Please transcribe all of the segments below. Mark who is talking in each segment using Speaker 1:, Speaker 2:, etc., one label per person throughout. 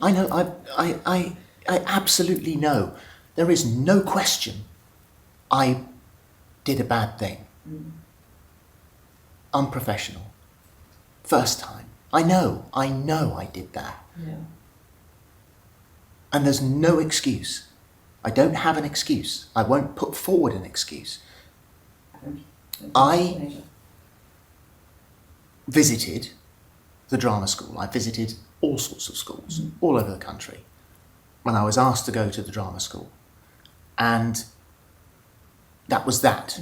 Speaker 1: I know. I absolutely know. There is no question I did a bad thing. Unprofessional. First time. I know I did that.
Speaker 2: Yeah.
Speaker 1: And there's no excuse. I don't have an excuse. I won't put forward an excuse. I visited the drama school. I visited all sorts of schools, all over the country, when I was asked to go to the drama school. And that was that.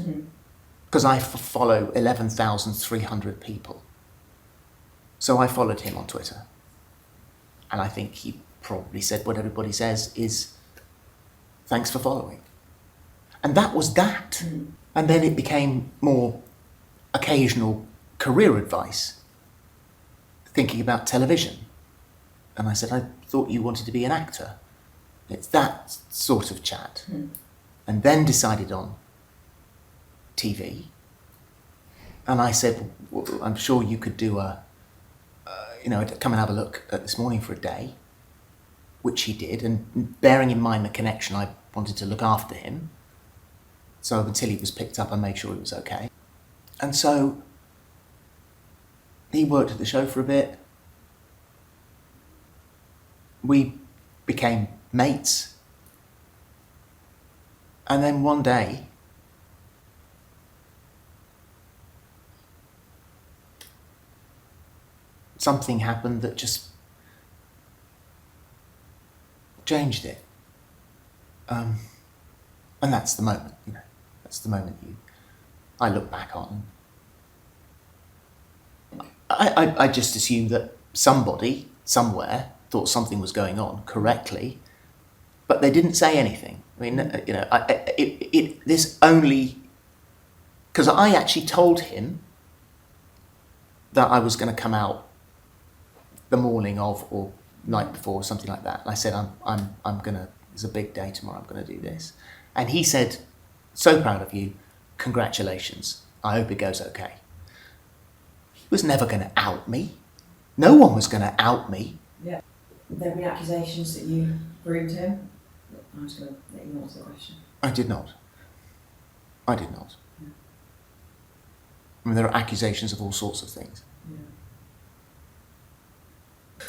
Speaker 1: Because I follow 11,300 people. So I followed him on Twitter. And I think he probably said what everybody says is, thanks for following. And that was that. And then it became more occasional career advice, thinking about television. And I said, I thought you wanted to be an actor. It's that sort of chat. And then decided on TV. And I said, well, I'm sure you could do come and have a look at This Morning for a day, which he did. And bearing in mind the connection, I wanted to look after him. So until he was picked up, I made sure he was okay. And so he worked at the show for a bit. We became mates. And then one day, something happened that just changed it. And that's the moment, that's the moment I look back on. I just assumed that somebody, somewhere, thought something was going on correctly, but they didn't say anything. I mean, this only, because I actually told him that I was going to come out the morning of or night before or something like that. And I said, I'm gonna, it's a big day tomorrow, I'm gonna do this. And he said, so proud of you, congratulations, I hope it goes okay. He was never gonna out me. No one was gonna out me.
Speaker 2: Yeah. There have been accusations that you groomed him. I'm just gonna let you answer the question.
Speaker 1: I did not. I did not.
Speaker 2: Yeah.
Speaker 1: I mean, there are accusations of all sorts of things.
Speaker 2: Yeah.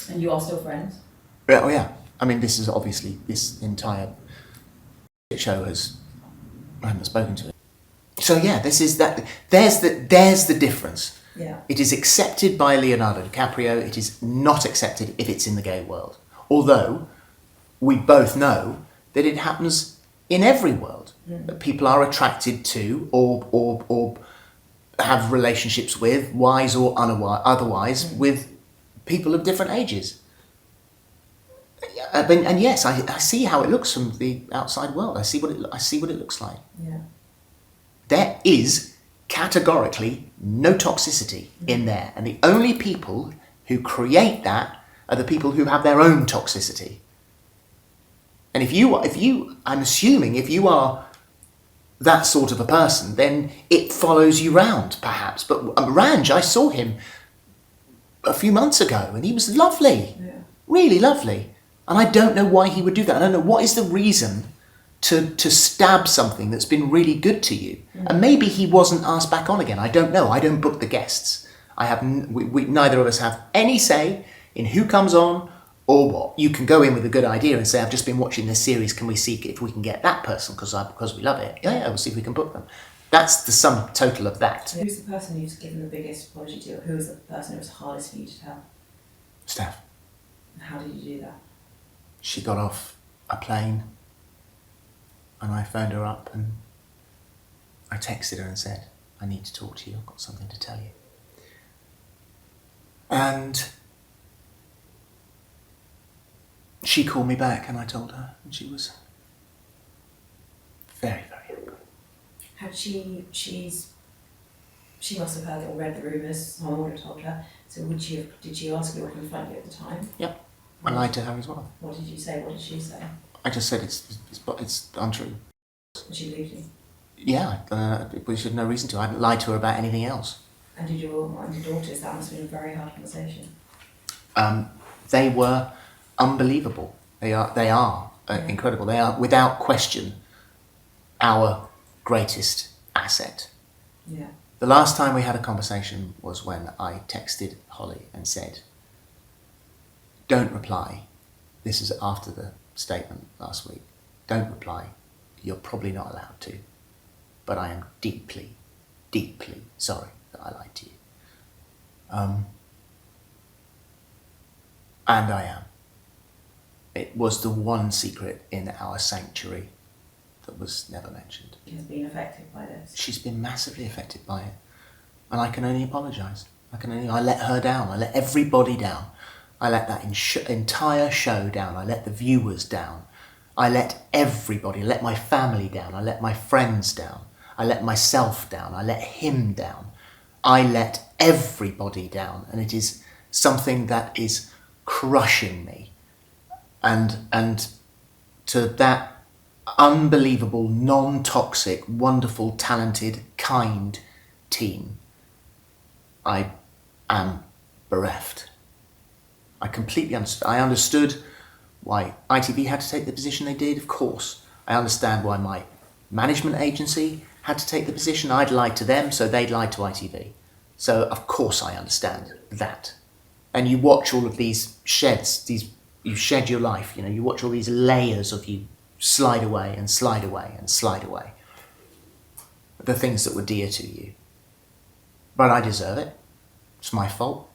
Speaker 2: And you are still friends?
Speaker 1: Yeah, oh yeah. I mean, this is obviously, this entire show I haven't spoken to it. So yeah, this is that. There's the difference.
Speaker 2: Yeah.
Speaker 1: It is accepted by Leonardo DiCaprio. It is not accepted if it's in the gay world. Although we both know that it happens in every world. That people are attracted to or have relationships with, wise or otherwise, with people of different ages. And yes, I see how it looks from the outside world. I see what it looks like.
Speaker 2: Yeah.
Speaker 1: There is categorically no toxicity in there, and the only people who create that are the people who have their own toxicity. And if you, I'm assuming, if you are that sort of a person, then it follows you round, perhaps. But Ranj, I saw him a few months ago, and he was lovely, really lovely. And I don't know why he would do that. I don't know what is the reason to stab something that's been really good to you. And maybe he wasn't asked back on again. I don't know. I don't book the guests. I have we neither of us have any say in who comes on or what. You can go in with a good idea and say, I've just been watching this series. Can we see if we can get that person because we love it? Yeah, we'll see if we can book them. That's the sum total of that.
Speaker 2: Who's the person who's given the biggest apology to you? Who was the person who was hardest for you to tell?
Speaker 1: Steph.
Speaker 2: And how did you do that?
Speaker 1: She got off a plane and I phoned her up and I texted her and said, I need to talk to you, I've got something to tell you. And she called me back and I told her, and she was very, very angry.
Speaker 2: Had she must have heard it or read the rumours, someone would have told her. So did she ask you or confront you at the time?
Speaker 1: Yep. I lied to her as well.
Speaker 2: What did you say? What did she say?
Speaker 1: I just said it's untrue.
Speaker 2: And she believed you?
Speaker 1: Yeah, we should have no reason to. I hadn't lied to her about anything else.
Speaker 2: And did your daughters, that must have been a very hard conversation.
Speaker 1: They were unbelievable. They are incredible. They are, without question, our greatest asset.
Speaker 2: Yeah.
Speaker 1: The last time we had a conversation was when I texted Holly and said, don't reply. This is after the statement last week. Don't reply. You're probably not allowed to. But I am deeply, deeply sorry that I lied to you. And I am. It was the one secret in our sanctuary that was never mentioned.
Speaker 2: She has been affected by this.
Speaker 1: She's been massively affected by it. And I can only apologise. I let her down. I let everybody down. I let that entire show down. I let the viewers down. I let everybody, I let my family down. I let my friends down. I let myself down. I let him down. I let everybody down. And it is something that is crushing me. And to that unbelievable, non-toxic, wonderful, talented, kind team, I am bereft. I completely understood. I understood why ITV had to take the position they did, of course. I understand why my management agency had to take the position. I'd lied to them, so they'd lied to ITV. So, of course, I understand that. And you watch all of these sheds, you shed your life, you watch all these layers of you slide away and slide away and slide away. The things that were dear to you. But I deserve it. It's my fault.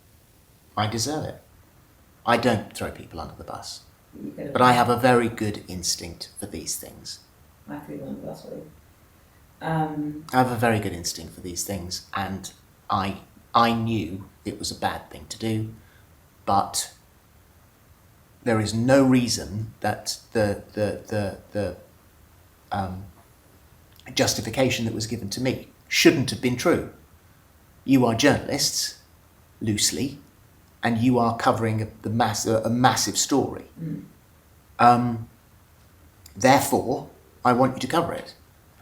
Speaker 1: I deserve it. I don't throw people under the bus. But I have a very good instinct for these things.
Speaker 2: I threw you under the bus with you.
Speaker 1: I have a very good instinct for these things, and I knew it was a bad thing to do, but there is no reason that the justification that was given to me shouldn't have been true. You are journalists, loosely, and you are covering a massive story. Therefore, I want you to cover it.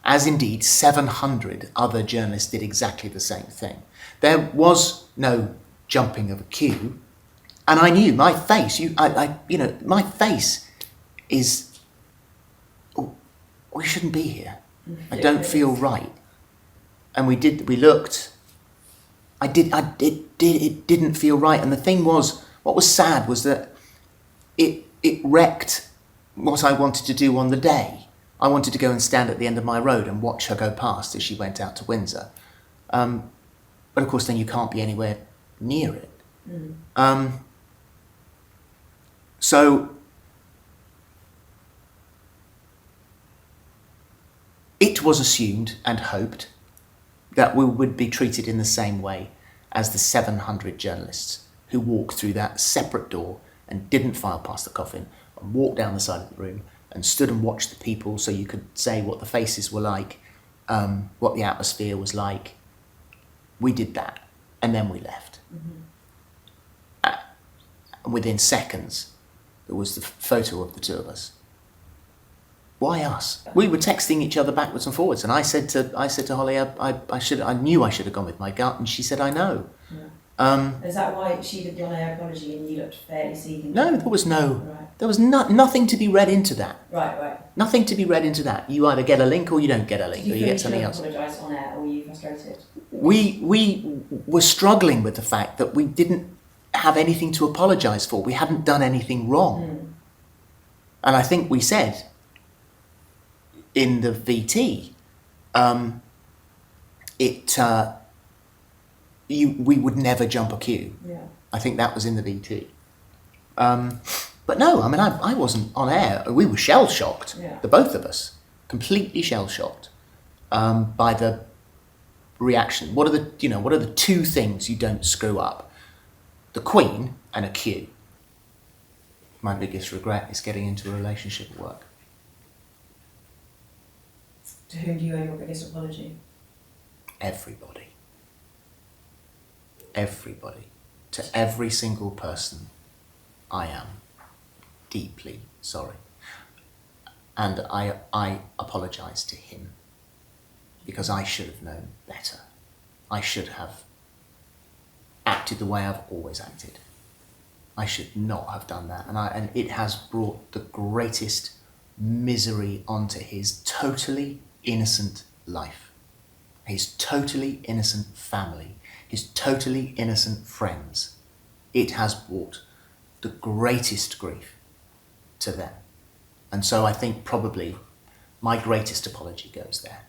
Speaker 1: As indeed 700 other journalists did exactly the same thing. There was no jumping of a queue, and I knew my face. My face is. Oh, we shouldn't be here. I don't feel right. And we looked. It didn't feel right. And the thing was, what was sad was that it wrecked what I wanted to do on the day. I wanted to go and stand at the end of my road and watch her go past as she went out to Windsor. But of course, then you can't be anywhere near it. So it was assumed and hoped that we would be treated in the same way as the 700 journalists who walked through that separate door and didn't file past the coffin and walked down the side of the room and stood and watched the people so you could say what the faces were like, what the atmosphere was like. We did that, and then we left. Within seconds, there was the photo of the two of us. Why us? We were texting each other backwards and forwards, and I said to Holly, I knew I should have gone with my gut, and she said, I know.
Speaker 2: Yeah. Is that why she did the on-air apology and you looked fairly seething?
Speaker 1: No, there was nothing to be read into that.
Speaker 2: Right.
Speaker 1: Nothing to be read into that. You either get a link or you don't get a link, or you get something else.
Speaker 2: Did you apologise on air, or were you frustrated?
Speaker 1: We were struggling with the fact that we didn't have anything to apologise for. We hadn't done anything wrong. And I think we said in the VT, we would never jump a queue.
Speaker 2: Yeah.
Speaker 1: I think that was in the VT. But no, I mean, I wasn't on air. We were shell-shocked, the both of us, completely shell-shocked by the reaction. What are the two things you don't screw up? The Queen and a queue. My biggest regret is getting into a relationship at work.
Speaker 2: To whom do you owe your biggest apology?
Speaker 1: Everybody. To every single person, I am deeply sorry. And I apologise to him because I should have known better. I should have acted the way I've always acted. I should not have done that. And it has brought the greatest misery onto his totally innocent life, his totally innocent family, his totally innocent friends. It has brought the greatest grief to them. And so I think probably my greatest apology goes there.